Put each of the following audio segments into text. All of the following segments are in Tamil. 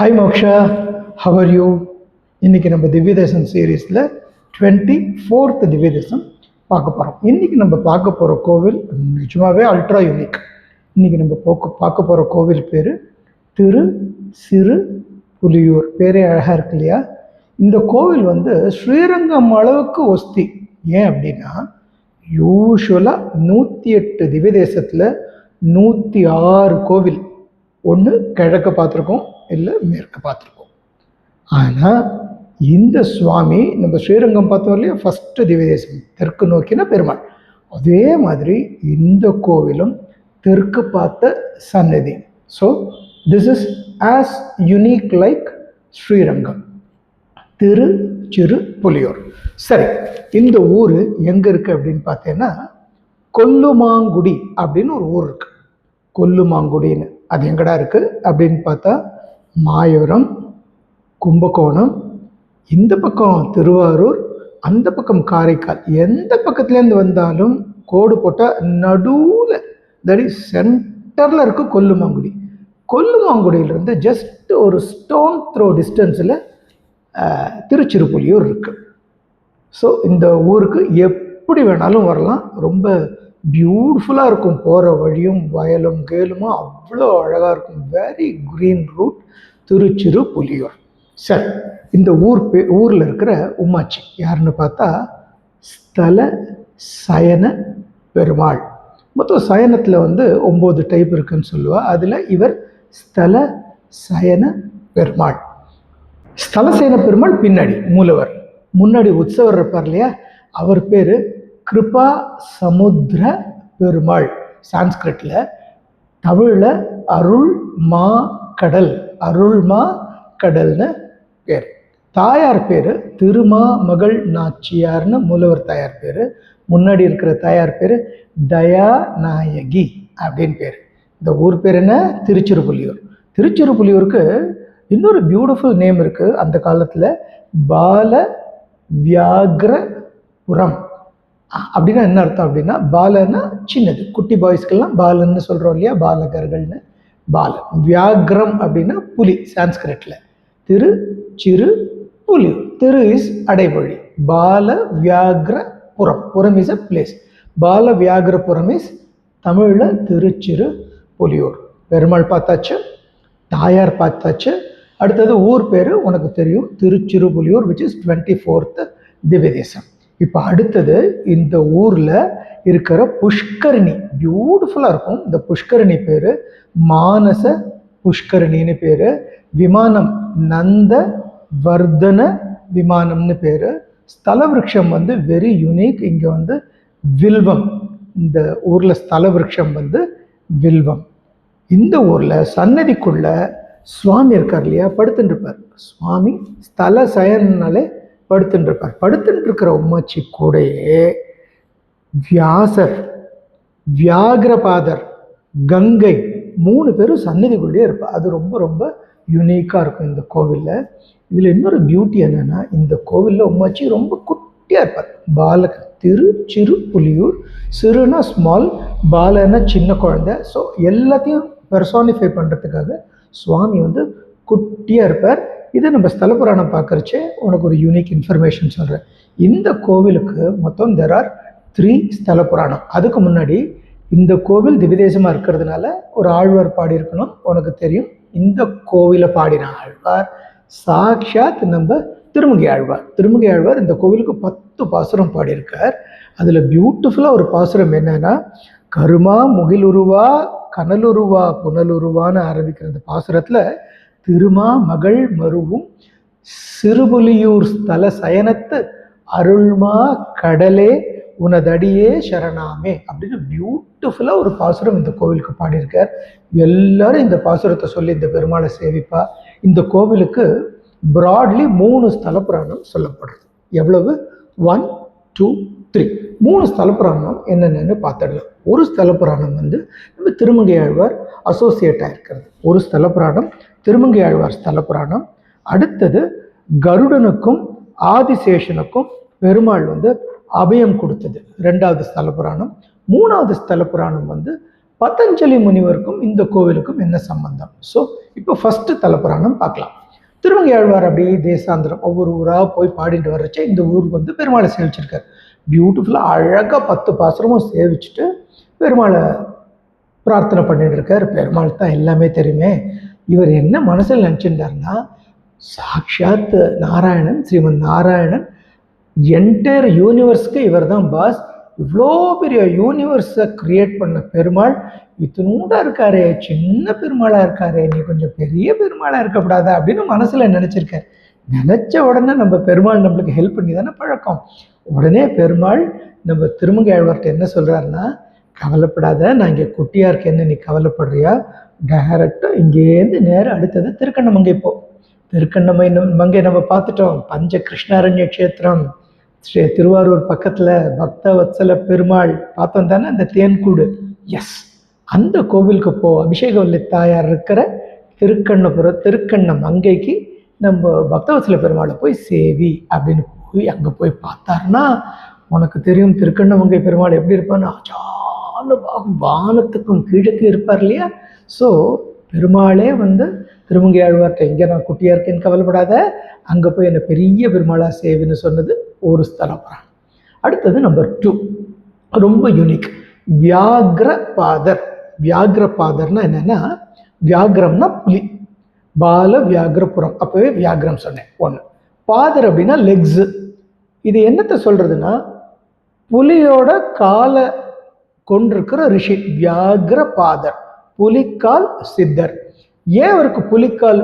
Hi Moksha, how are you? இன்னைக்கு நம்ம திவ்யதேசம் சீரீஸில் 24th திவ்யதேசம் பார்க்க போகிறோம். இன்னைக்கு நம்ம பார்க்க போகிற கோவில் நிஜமாவே அல்ட்ரா யூனிக். இன்னைக்கு நம்ம பார்க்க போகிற கோவில் பேர் திரு சிறு புலியூர். பேரே அழகாக இருக்கு இல்லையா? இந்த கோவில் ஸ்ரீரங்கம் அளவுக்கு ஒஸ்தி. ஏன் அப்படின்னா யூஸ்வலாக 108 திவ்யதேசத்தில் 106 கோவில் ஒன்று கிழக்க பார்த்துருக்கோம், இல்லை மேற்கு பார்த்துருக்கோம். ஆனால் இந்த சுவாமி நம்ம ஸ்ரீரங்கம் பார்த்தோம் இல்லையா, ஃபஸ்ட்டு திவ்யதேசம் தெற்கு நோக்கின பெருமாள். அதே மாதிரி இந்த கோவிலும் தெற்கு பார்த்த சன்னதி. So this is as unique like Srirangam. Thiru Siru Puliyur. சரி, இந்த ஊர் எங்கே இருக்குது அப்படின்னு பார்த்தீங்கன்னா கொல்லுமாங்குடி அப்படின்னு ஒரு ஊர் இருக்குது. கொல்லுமாங்குடின்னு அது எங்கடா இருக்குது அப்படின்னு பார்த்தா மாயூரம், கும்பகோணம், இந்த பக்கம் திருவாரூர், அந்த பக்கம் காரைக்கால், எந்த பக்கத்துலேருந்து வந்தாலும் கோடு போட்டால் நடுவில் தட் இஸ் சென்டரில் இருக்குது கொல்லுமாங்குடி. கொல்லுமாங்குடியிலிருந்து ஜஸ்ட் ஒரு ஸ்டோன் த்ரோ டிஸ்டன்ஸில் திருச்சிறுப்புலியூர் இருக்குது. ஸோ இந்த ஊருக்கு எப்படி வேணாலும் வரலாம். ரொம்ப பியூட்டிஃபுல்லாக இருக்கும். போகிற வழியும் வயலும் கேலுமா அவ்வளோ அழகாக இருக்கும். Very green route Thirusirupuliyur. சரி, இந்த ஊரில் இருக்கிற உமாச்சி யாருன்னு பார்த்தா ஸ்தல சயன பெருமாள். மொத்தம் சயனத்தில் 9 டைப் இருக்குன்னு சொல்லுவாள். அதில் இவர் ஸ்தல சயன பெருமாள். ஸ்தல சயன பெருமாள் பின்னாடி மூலவர், முன்னாடி உற்சவர் இருப்பார் இல்லையா, அவர் பேர் கிருபா சமுத்திர பெருமாள். சான்ஸ்கிரிட்டில், தமிழில் அருள் மா கடல், அருள் மா கடல்னு பேர். தாயார் பேர் திருமா மகள் நாச்சியார்னு மூலவர் தாயார் பேர். முன்னாடி இருக்கிற தாயார் பேர் தயாநாயகி அப்படின்னு பேர். இந்த ஊர் பேர் என்ன? திருச்சிறுப்புலியூர். திருச்சிறுப்புலியூருக்கு இன்னொரு பியூட்டிஃபுல் நேம் இருக்குது. அந்த காலத்தில் பால வியாகிரபுரம் அப்படின்னா என்ன அர்த்தம் அப்படின்னா, பாலன்னா சின்னது, குட்டி பாய்ஸ்க்கெல்லாம் பாலன்னு சொல்கிறோம் இல்லையா, பாலகர்கள்னு. பாலன். வியாகிரம் அப்படின்னா புலி சான்ஸ்கிரிட்டில். திரு சிறு புலி. திரு இஸ் அடைமொழி. பால வியாகிரபுரம், புரம் is a place. Bala Vyaghrapuram is தமிழில் திருச்சிறு புலியூர். பெருமாள் பார்த்தாச்சு, தாயார் பார்த்தாச்சு. அடுத்தது ஊர் பேர் உனக்கு தெரியும், திருச்சிறுபுலியூர், விச் இஸ் 24th திவ்யதேசம். இப்போ அடுத்தது இந்த ஊரில் இருக்கிற புஷ்கரணி பியூட்டிஃபுல்லாக இருக்கும். இந்த புஷ்கரணி பேர் மானச புஷ்கரணின்னு பேர். விமானம் நந்த வர்தன விமானம்னு பேர். ஸ்தல விருட்சம் வெரி யூனிக். இங்கே வில்வம். இந்த ஊரில் ஸ்தல விருட்சம் வில்வம். இந்த ஊரில் சன்னதிக்குள்ள சுவாமி இருக்கார் இல்லையா, படுத்துட்டு இருப்பார். சுவாமி ஸ்தல சயனாலே படுத்துட்டு இருப்பார். படுத்துட்டு இருக்கிற உமாச்சி கூடையே வியாசர், வியாகிரபாதர், கங்கை 3 பேரும் சன்னதிக்குள்ளேயே இருப்பார். அது ரொம்ப ரொம்ப யூனிக்காக இருக்கும் இந்த கோவிலில். இதில் இன்னொரு பியூட்டி என்னென்னா, இந்த கோவிலில் உமாச்சி ரொம்ப குட்டியாக இருப்பார். பாலகன். திரு சிறு புலியூர். சிறுனா ஸ்மால், பாலன்னா சின்ன குழந்தை. ஸோ எல்லாத்தையும் பெர்சானிஃபை பண்ணுறதுக்காக சுவாமி குட்டியாக இருப்பார். இதை நம்ம ஸ்தல புராணம் பார்க்குறச்சே உனக்கு ஒரு யூனிக் இன்ஃபர்மேஷன் சொல்கிறேன். இந்த கோவிலுக்கு மொத்தம் தெர் ஆர் 3 ஸ்தல புராணம். அதுக்கு முன்னாடி இந்த கோவில் திவ்யதேசமாக இருக்கிறதுனால ஒரு ஆழ்வார் பாடியிருக்கணும். உனக்கு தெரியும், இந்த கோவிலை பாடின ஆழ்வார் சாக்ஷாத் நம்ம திருமங்கை ஆழ்வார். திருமங்கை ஆழ்வார் இந்த கோவிலுக்கு 10 பாசுரம் பாடியிருக்கார். அதில் பியூட்டிஃபுல்லாக ஒரு பாசுரம் என்னன்னா, கருமா முகிலுருவா கனலுருவா புனலுருவான்னு ஆரம்பிக்கிற அந்த பாசுரத்தில் திருமா மகள் மருவும் சிறுபுலியூர் ஸ்தல சயனத்து அருள்மா கடலே உனதடியே சரணாமே அப்படின்னு பியூட்டிஃபுல்லாக ஒரு பாசுரம் இந்த கோவிலுக்கு பாடியிருக்கார். எல்லாரும் இந்த பாசுரத்தை சொல்லி இந்த பெருமாளை சேவிப்பா. இந்த கோவிலுக்கு ப்ராட்லி 3 ஸ்தல புராணம் சொல்லப்படுறது. எவ்வளவு? 1, 2, 3 3 ஸ்தல புராணம் என்னென்னு பார்த்துடலாம். ஒரு ஸ்தல புராணம் நம்ம திருமங்கை ஆழ்வார் அசோசியேட்டாக இருக்கிறது. ஒரு ஸ்தல புராணம் திருமங்கை ஆழ்வார் ஸ்தல புராணம். அடுத்தது கருடனுக்கும் ஆதிசேஷனுக்கும் பெருமாள் அபயம் கொடுத்தது 2வது ஸ்தல புராணம். 3வது ஸ்தல புராணம் பதஞ்சலி முனிவருக்கும் இந்த கோவிலுக்கும் என்ன சம்பந்தம்? ஸோ இப்போ ஃபர்ஸ்ட் தலப்புராணம் பார்க்கலாம். திருமங்கையாழ்வார் அப்படியே தேசாந்திரம் ஒவ்வொரு ஊராக போய் பாடிட்டு வர்றச்சே இந்த ஊருக்கு வந்து பெருமாளை சேவிச்சிருக்கார். பியூட்டிஃபுல்லாக அழகாக 10 பாசுரமும் சேவிச்சுட்டு பெருமாளை பிரார்த்தனை பண்ணிட்டு இருக்கார். பெருமாள் தான் எல்லாமே தெரியுமே. இவர் என்ன மனசில் நினச்சிருந்தாருன்னா, சாக்ஷாத் நாராயணன், ஸ்ரீமன் நாராயணன், என்டையர் யூனிவர்ஸ்க்கு இவர் தான் பாஸ். இவ்வளோ பெரிய யூனிவர்ஸை கிரியேட் பண்ண பெருமாள் இத்தினூடா இருக்காரே, சின்ன பெருமாளா இருக்காரே, நீ கொஞ்சம் பெரிய பெருமாளா இருக்கக்கூடாதா அப்படின்னு மனசுல நினைச்சிருக்கார். நினைச்ச உடனே நம்ம பெருமாள் நம்மளுக்கு ஹெல்ப் பண்ணி தானே பழக்கம். உடனே பெருமாள் நம்ம திருமங்கையாழ்வார்ட்ட என்ன சொல்றாருன்னா, கவலைப்படாத, நான் இங்கே குட்டியா இருக்கேன்னு நீ கவலைப்படுறியா, டைரக்டா இங்கேருந்து நேரம் அடுத்தது திருக்கண்ணமங்கை போ. திருக்கண்ணமங்கை நம்ம பார்த்துட்டோம். பஞ்ச கிருஷ்ணாரண்ய கஷேத்திரம், ஸ்ரீ திருவாரூர் பக்கத்துல பக்தவத்சல பெருமாள் பார்த்தோம் தானே, அந்த தேன்கூடு. எஸ், அந்த கோவிலுக்கு போ. அபிஷேகவல்லி தாயார் இருக்கிற திருக்கண்ணமங்கைக்கு நம்ம பக்தவத்சல பெருமாளை போய் சேவி அப்படின்னு போய் அங்கே போய் பார்த்தாருன்னா உனக்கு தெரியும் திருக்கண்ணமங்கை பெருமாள் எப்படி இருப்பான்னு. அச்சான வானத்துக்கும் கீழக்கு இருப்பார் இல்லையா. ஸோ பெருமாளே வந்து திருமங்கை ஆழ்வார்ட்ட, இங்கே நான் குட்டியா இருக்கேன்னு கவலைப்படாத, அங்கே போய் என்னை பெரிய பெருமாளா சேவின்னு சொன்னது ஒரு ஸ்தலம். அடுத்தது நம்பர் 2, ரொம்ப யூனிக், வியாக்ரபாதர். வியாக்ரபாதர்னா என்னன்னா, வியாக்ரம்னா புலி, பால வியாக்ரபுரம், அப்பவே வியாக்ரம் சொன்னேன். 1 பாதர் அப்படின்னா லெக்ஸ். இது என்னத்தை சொல்றதுன்னா, புலியோட காலை கொண்டிருக்கிற ரிஷி வியாக்ரபாதர், புலிக்கால் சித்தர். ஏன் அவருக்கு புலிக்கால்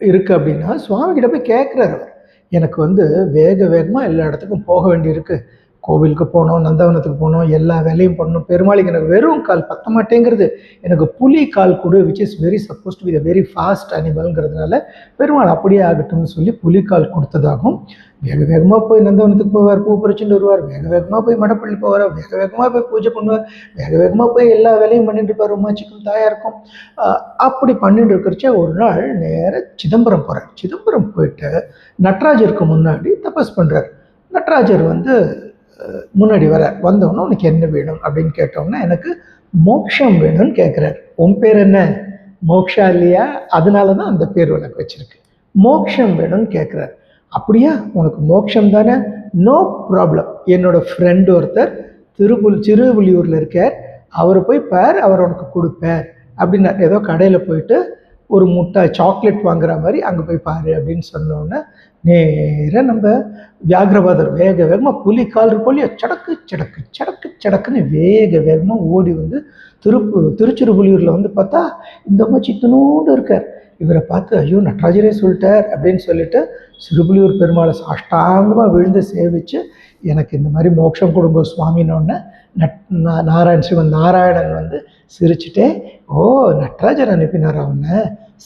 இருக்கு அப்படின்னா, சுவாமி கிட்ட போய் கேட்குறாரு அவர், எனக்கு வந்து வேக வேகமாக எல்லா இடத்துக்கும் போக வேண்டியிருக்கு, கோவிலுக்கு போகணும், நந்தவனத்துக்கு போகணும், எல்லா வேலையும் பண்ணணும், பெருமாளுக்கு எனக்கு வெறும் கால் பத்த மாட்டேங்கிறது, எனக்கு புலி கால் கொடு, which is very suppose to be the very fast அனிமல்ங்கிறதுனால பெருமாள் அப்படியே ஆகட்டும்னு சொல்லி புலிக்கால் கொடுத்ததாகும். வேக வேகமாக போய் நந்தவனத்துக்கு போவார், பூ பறிச்சுட்டு வருவார், வேக வேகமாக போய் மடப்பள்ளி போவார், வேக வேகமாக போய் பூஜை பண்ணுவார், வேக வேகமாக போய் எல்லா வேலையும் பண்ணிட்டு இருப்பார், உமாச்சிக்கும் தாயாருக்கும். அப்படி பண்ணிட்டு இருக்கிறச்சே ஒரு நாள் நேர சிதம்பரம் போகிறார். சிதம்பரம் போயிட்டு நடராஜருக்கு முன்னாடி தபஸ் பண்ணுறார். நடராஜர் வந்து முன்னாடி வர வந்தோன்னே உனக்கு என்ன வேணும் அப்படின்னு கேட்டோம்னா, எனக்கு மோட்சம் வேணும்னு கேட்குறாரு. உன் பேர் என்ன? மோக்ஷா இல்லையா, அதனால தான் அந்த பேர் உனக்கு வச்சிருக்கு. மோட்சம் வேணும்னு கேட்குறாரு. அப்படியா, உனக்கு மோட்சம் தானே, நோ ப்ராப்ளம். என்னோட ஃப்ரெண்டு ஒருத்தர் சிறுபுலியூரில் இருக்கார், அவர் போய் பார், அவர் உனக்கு கொடுப்பார் அப்படின்னா, ஏதோ கடையில் போயிட்டு ஒரு முட்டாய் சாக்லேட் வாங்குற மாதிரி அங்கே போய் பாரு அப்படின்னு சொன்னோன்னே நேராக நம்ம வியாக்ரபாதர் வேக வேகமாக புலி கால் இருக்கும் இல்லையா, சடக்கு சடக்கு சடக்கு சடக்குன்னு வேக வேகமாக ஓடி வந்து திருச்சிறுபுலியூரில் வந்து பார்த்தா இந்த மாதிரி சித்தனோடு இருக்கார். இவரை பார்த்து, ஐயோ நடராஜரே சொல்லிட்டார் அப்படின்னு சொல்லிட்டு சிறுபுலியூர் பெருமாளை சாஷ்டாங்கமாக விழுந்து சேவிச்சு, எனக்கு இந்த மாதிரி மோட்சம் கொடுங்க சுவாமின்னொன்னே ஸ்ரீமன் நாராயணன் வந்து சிரிச்சுட்டே, ஓ நடராஜர் அனுப்பினார் அவனை,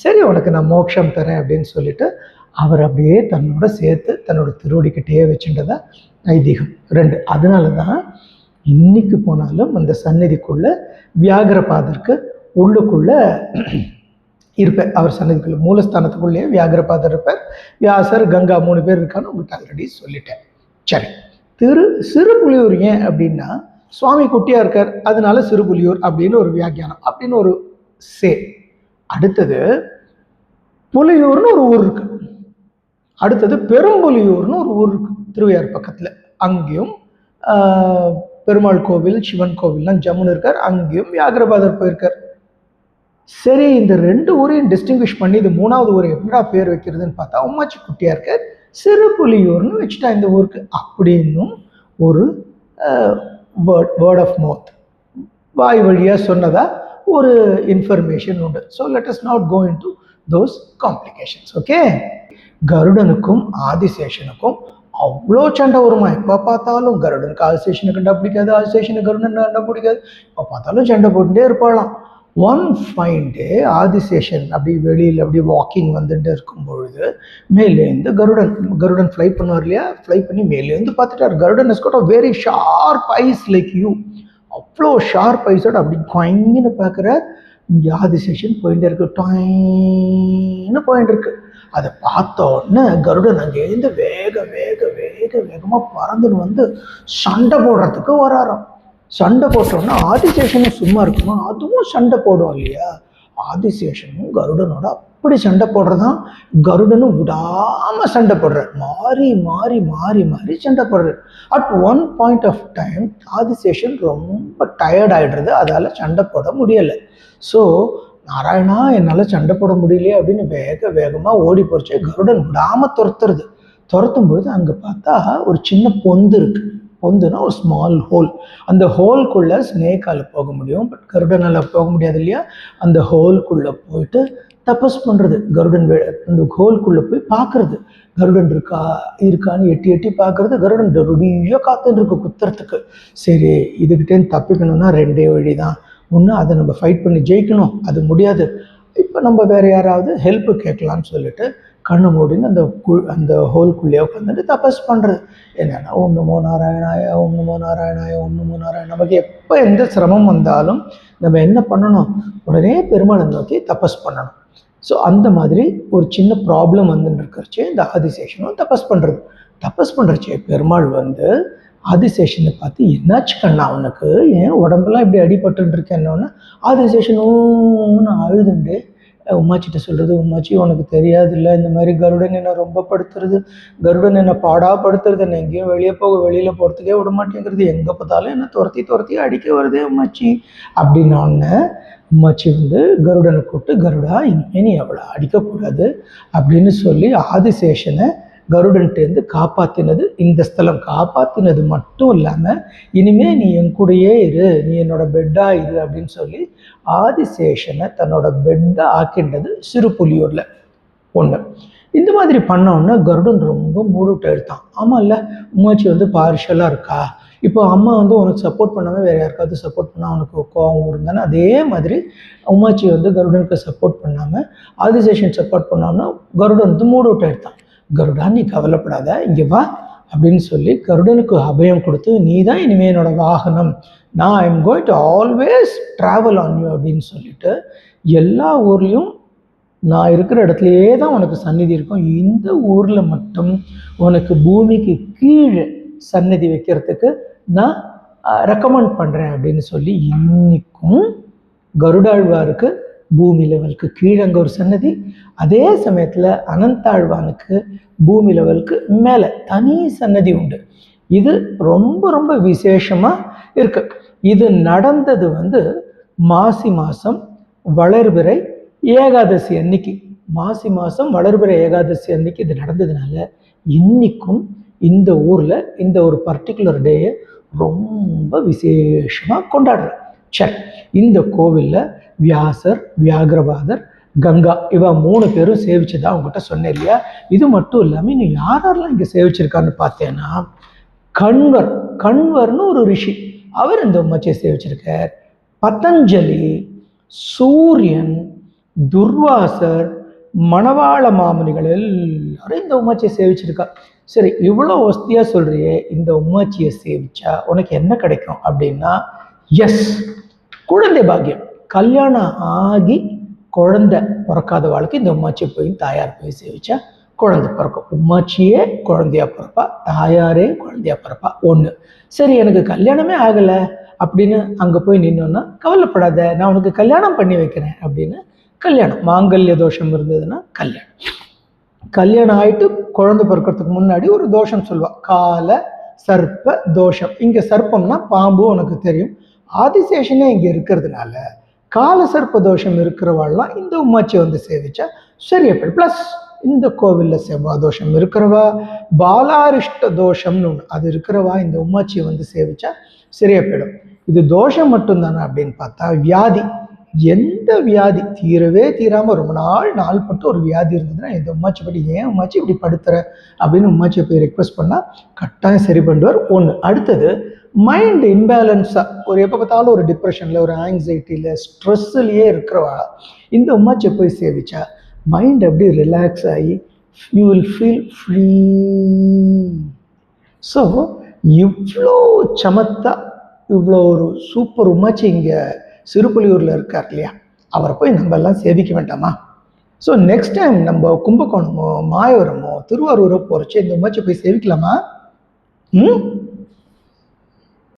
சரி உனக்கு நான் மோட்சம் தரேன் அப்படின்னு சொல்லிட்டு அவர் அப்படியே தன்னோட சேர்த்து தன்னோட திருவடிக்கிட்டே வச்சுட்டதா ஐதீகம். 2 அதனால தான் இன்னைக்கு போனாலும் அந்த சந்நிதிக்குள்ள வியாகரபாதருக்கு உள்ளுக்குள்ள இருப்பார். அவர் சன்னதிக்குள்ள மூலஸ்தானத்துக்குள்ளேயே வியாகரபாதர் இருப்பார். வியாசர், கங்கா 3 பேர் இருக்கான்னு உங்களுக்கு ஆல்ரெடி சொல்லிட்டேன். சரி, சிறுபுலியூர் ஏன் அப்படின்னா, சுவாமி குட்டியா இருக்கார், அதனால சிறுபுலியூர் அப்படின்னு ஒரு வியாக்கியானம், அப்படின்னு ஒரு சே. அடுத்தது புலியூர்னு ஒரு ஊர் இருக்கு. அடுத்தது பெரும்புலியூர்னு ஒரு ஊர் இருக்கு திருவையார் பக்கத்துல. அங்கேயும் பெருமாள் கோவில், சிவன் கோவில்லாம் ஜம்முன்னு இருக்கார். அங்கேயும் வியாகரபாதர் போயிருக்கார். சரி, இந்த 2 ஊரையும் டிஸ்டிங்விஷ் பண்ணி இது 3வது ஊரை எப்படா பேர் வைக்கிறதுன்னு பார்த்தா, உமாச்சி குட்டியா இருக்கார், சிறுபுலியூர்னு வச்சுட்டா இந்த ஊருக்கு அப்படின்னும் ஒரு வேர்ட் ஆஃப் மவுத், வாய் வழியா சொன்னதா ஒரு இன்ஃபர்மேஷன் உண்டு. So let us not go in to those complications. Okay, கருடனுக்கும் ஆதிசேஷனுக்கும் அவ்வளோ சண்டை வருமா, எப்போ பார்த்தாலும் கருடனுக்கு ஆதிசேஷனை கண்டா பிடிக்காது, ஆதிசேஷனுக்கு கருடன் கண்டா பிடிக்காது, எப்போ பார்த்தாலும் சண்டை போட்டுட்டே இருப்பாளாம். ஒன் ஃபைன் டே ஆதிசேஷன் அப்படி வெளியில் அப்படி வாக்கிங் வந்துட்டு இருக்கும் பொழுது மேலேருந்து கருடன் ஃப்ளை பண்ணுவார் இல்லையா, ஃப்ளை பண்ணி மேலேருந்து பார்த்துட்டார். Garudan is got a very sharp eyes like you, அவ்வளோ ஷார்ப் ஐஸோட அப்படி கொயங்கின்னு பார்க்குறார். இங்கே ஆதிசேஷன் போயிட்டு இருக்கு, டொயின்னு போயிட்டு இருக்கு. அதை பார்த்த உடனே கருடன் அங்கேருந்து வேகமாக பறந்துன்னு வந்து சண்டை போடுறதுக்கு வராராம். சண்டை போட்டோம்னா ஆதிசேஷனும் சும்மா இருக்குமா, அதுவும் சண்டை போடும் இல்லையா. ஆதிசேஷனும் கருடனோட அப்படி சண்டை போடுறதான், கருடனும் விடாமல் சண்டை போடுறார். மாறி மாறி மாறி மாறி சண்டை போடுறார். At one point of time Adiseshan ரொம்ப டயர்ட் ஆகிடுறது, அதால் சண்டை போட முடியலை. ஸோ நாராயணா என்னால் சண்டை போட முடியலையே அப்படின்னு வேகமாக ஓடி போச்சு. கருடன் விடாமல் துரத்தும் பொழுது அங்கே பார்த்தா ஒரு சின்ன பொந்து இருக்குது. பொந்துனா ஒரு ஸ்மால் ஹோல். அந்த ஹோல்குள்ளே ஸ்னேக்கால் போக முடியும், பட் கருடனால் போக முடியாது இல்லையா. அந்த ஹோல்குள்ளே போயிட்டு தபஸ் பண்ணுறது. கருடன் அந்த ஹோல்குள்ளே போய் பார்க்குறது, கருடன் இருக்கான்னு எட்டி எட்டி பார்க்குறது. கருடன் ரெடியாக காத்துன்னு இருக்கு குத்துறதுக்கு. சரி, இதுக்கிட்டேன்னு தப்பிக்கணும்னா ரெண்டே வழி தான். ஒன்று அதை நம்ம ஃபைட் பண்ணி ஜெயிக்கணும், அது முடியாது. இப்போ நம்ம வேறு யாராவது ஹெல்ப்பு கேட்கலான்னு சொல்லிட்டு கண்ணு மூடின்னு அந்த ஹோல்குள்ளேயே உட்காந்துட்டு தபஸ் பண்ணுறது. என்னென்னா ஓம் நமோ நாராயணாய, ஓம் நமோ நாராயணாய, ஓம் நமோ நாராயண. நமக்கு எப்போ எந்த சிரமம் வந்தாலும் நம்ம என்ன பண்ணணும், உடனே பெருமாளை நோக்கி தபஸ் பண்ணணும். ஸோ அந்த மாதிரி ஒரு சின்ன ப்ராப்ளம் வந்துன்னு இருக்கிறச்சே இந்த ஆதிசேஷனும் தபஸ் பண்ணுறச்சே பெருமாள் ஆதிசேஷனை பார்த்து, என்னாச்சு கண்ணா அவனுக்கு, ஏன் உடம்பெல்லாம் இப்படி அடிபட்டு இருக்கேன்னொன்னே ஆதிசேஷனும் அழுதுண்டு உமாச்சிட்ட சொல்கிறது, உமாச்சி உனக்கு தெரியாது இல்லை, இந்த மாதிரி கருடன் என்னை ரொம்ப படுத்துறது, கருடன் என்னை பாடாப்படுத்துறது, என்னை எங்கேயும் வெளியில் போகிறதுக்கே விட மாட்டேங்கிறது, எங்கே பார்த்தாலும் என்னை துரத்தி அடிக்க வருதே உமாச்சி அப்படின்னோடனே உமாச்சி கருடனை கூப்பிட்டு, கருடா இனிமேல் நீ அவளை அடிக்கக்கூடாது அப்படின்னு சொல்லி ஆதிசேஷனை கருடன்ட்டேருந்து காப்பாற்றினது. இந்த ஸ்தலம் காப்பாற்றினது மட்டும் இல்லாமல் இனிமேல் நீ என் கூடயே இரு, நீ என்னோட பெட்டாக இரு அப்படின்னு சொல்லி ஆதிசேஷனை தன்னோட பெட்டை ஆக்கின்றது சிறுபுலியூரில் ஒன்று. இந்த மாதிரி பண்ணோன்னா கருடன் ரொம்ப மூடுவிட்டு எடுத்தான். ஆமாம் இல்லை, உமாச்சி பார்ஷலாக இருக்கா, இப்போ அம்மா உனக்கு சப்போர்ட் பண்ணாமல் வேறு யாருக்காவது சப்போர்ட் பண்ணால் அவனுக்கு கோவம் இருந்தானே, அதே மாதிரி உமாச்சி கருடனுக்கு சப்போர்ட் பண்ணாமல் ஆதிசேஷன் சப்போர்ட் பண்ணான்னா கருடன் மூடுவிட்டு எடுத்தான். கருடா நீ கவலைப்படாத, இங்கே வா அப்படின்னு சொல்லி கருடனுக்கு அபயம் கொடுத்து, நீ தான் இனிமேல் என்னோட வாகனம், நான் I am going to always travel on you அப்படின்னு சொல்லிட்டு எல்லா ஊர்லேயும் நான் இருக்கிற இடத்துலையே தான் உனக்கு சந்நிதி இருக்கும், இந்த ஊரில் மட்டும் உனக்கு பூமிக்கு கீழே சந்நிதி வைக்கிறதுக்கு நான் ரெக்கமெண்ட் பண்ணுறேன் அப்படின்னு சொல்லி இன்னைக்கும் கருடாழ்வாருக்கு பூமி லெவலுக்கு கீழே அங்கே ஒரு சன்னதி, அதே சமயத்தில் அனந்தாழ்வானுக்கு பூமி லெவலுக்கு மேலே தனி சன்னதி உண்டு. இது ரொம்ப ரொம்ப விசேஷமாக இருக்கு. இது நடந்தது மாசி மாதம் வளர்பிறை ஏகாதசி அன்னைக்கு. மாசி மாதம் வளர்பிறை ஏகாதசி அன்னைக்கு இது நடந்ததுனால இன்னைக்கும் இந்த ஊரில் இந்த ஒரு பர்டிகுலர் டேயை ரொம்ப விசேஷமாக கொண்டாடுறேன். சரி, இந்த கோவிலில் வியாசர், வியாகிரபாதர், கங்கா இவ 3 பேரும் சேவிச்சதா அவங்ககிட்ட சொன்னேன் இல்லையா. இது மட்டும் இல்லாமல் இன்னும் யாரெல்லாம் இங்கே சேவிச்சிருக்கான்னு பார்த்தேன்னா, கண்வர்னு ஒரு ரிஷி, அவர் இந்த உமாச்சியை சேவிச்சிருக்கார். பதஞ்சலி, சூரியன், துர்வாசர், மணவாள மாமுனிகள் எல்லாரும் இந்த உமாச்சியை சேவிச்சிருக்கா. சரி, இவ்வளோ வசதியாக சொல்கிறியே, இந்த உமாச்சியை சேவிச்சா உனக்கு என்ன கிடைக்கும் அப்படின்னா, எஸ், குழந்தை பாக்கியம். கல்யாணம் ஆகி குழந்தை பிறக்காத வாழ்க்கை இந்த உமாச்சியை போய் தாயார் போய் சேவிச்சா குழந்தை பிறக்கும். உமாச்சியே குழந்தையா பிறப்பா, தாயாரே குழந்தையா பிறப்பா. ஒன்று. சரி, எனக்கு கல்யாணமே ஆகலை அப்படின்னு அங்கே போய் நின்னோன்னா கவலைப்படாத, நான் உனக்கு கல்யாணம் பண்ணி வைக்கிறேன் அப்படின்னு கல்யாணம், மாங்கல்ய தோஷம் இருந்ததுன்னா கல்யாணம் ஆகிட்டு குழந்தை பிறக்கிறதுக்கு முன்னாடி ஒரு தோஷம் சொல்லுவா, கால சர்ப்ப தோஷம். இங்கே சர்ப்பம்னா பாம்பு உனக்கு தெரியும், ஆதிசேஷனே இங்கே இருக்கிறதுனால கால சர்ப்ப தோஷம் இருக்கிறவாள்லாம் இந்த உமாச்சியை சேவிச்சா சரியப்படும். ப்ளஸ் இந்த கோவிலில் செவ்வாய் தோஷம் இருக்கிறவா, பாலாரிஷ்ட தோஷம்னு ஒன்று அது இருக்கிறவா இந்த உமாச்சியை சேவிச்சா சரியா போயிடும். இது தோஷம் மட்டும்தானே அப்படின்னு பார்த்தா, வியாதி, எந்த வியாதி தீரவே தீராமல் ரொம்ப நாள்பட்டு ஒரு வியாதி இருந்ததுன்னா இந்த உமாச்சி படி, ஏன் உமாச்சி இப்படி படுத்துற அப்படின்னு உமாச்சியை போய் ரெக்வஸ்ட் பண்ணால் கட்டாயம் சரி பண்ணுவார். ஒன்று. அடுத்தது, மைண்ட் இம்பேலன்ஸாக ஒரு எப்போ பார்த்தாலும் ஒரு டிப்ரெஷனில், ஒரு ஆங்ஸைட்டியில், ஸ்ட்ரெஸ்ஸுலேயே இருக்கிறவா இந்த உமாச்சியை போய் சேவிச்சா மைண்ட் அப்படி ரிலாக்ஸ் ஆகி you will feel free. So இவ்வளோ சமத்தா இவ்வளோ ஒரு சூப்பர் உமாச்சி இங்கே சிறுபுலியூரில் இருக்கார் இல்லையா, அவரை போய் நம்ம எல்லாம் சேவிக்க வேண்டாமா? ஸோ நெக்ஸ்ட் டைம் நம்ம கும்பகோணமோ மாயவரமோ திருவாரூரோ போகிறச்சு இந்த உமாச்சி போய் சேவிக்கலாமா?